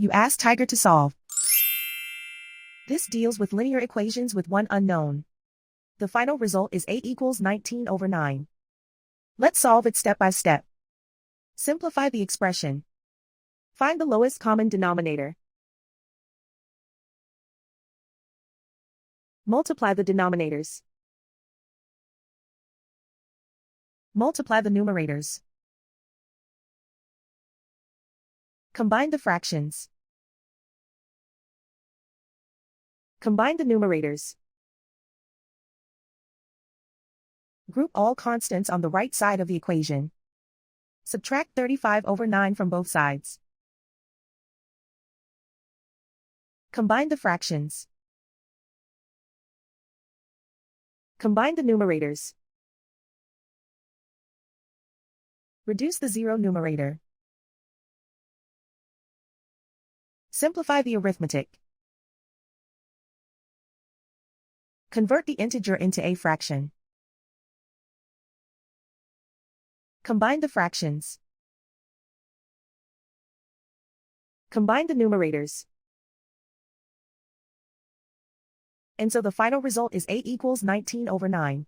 You ask Tiger to solve. This deals with linear equations with one unknown. The final result is a equals 19/9. Let's solve it step by step. Simplify the expression. Find the lowest common denominator. Multiply the denominators. Multiply the numerators. Combine the fractions. Combine the numerators. Group all constants on the right side of the equation. Subtract 35/9 from both sides. Combine the fractions. Combine the numerators. Reduce the zero numerator. Simplify the arithmetic. Convert the integer into a fraction. Combine the fractions. Combine the numerators. And so the final result is a equals 19/9.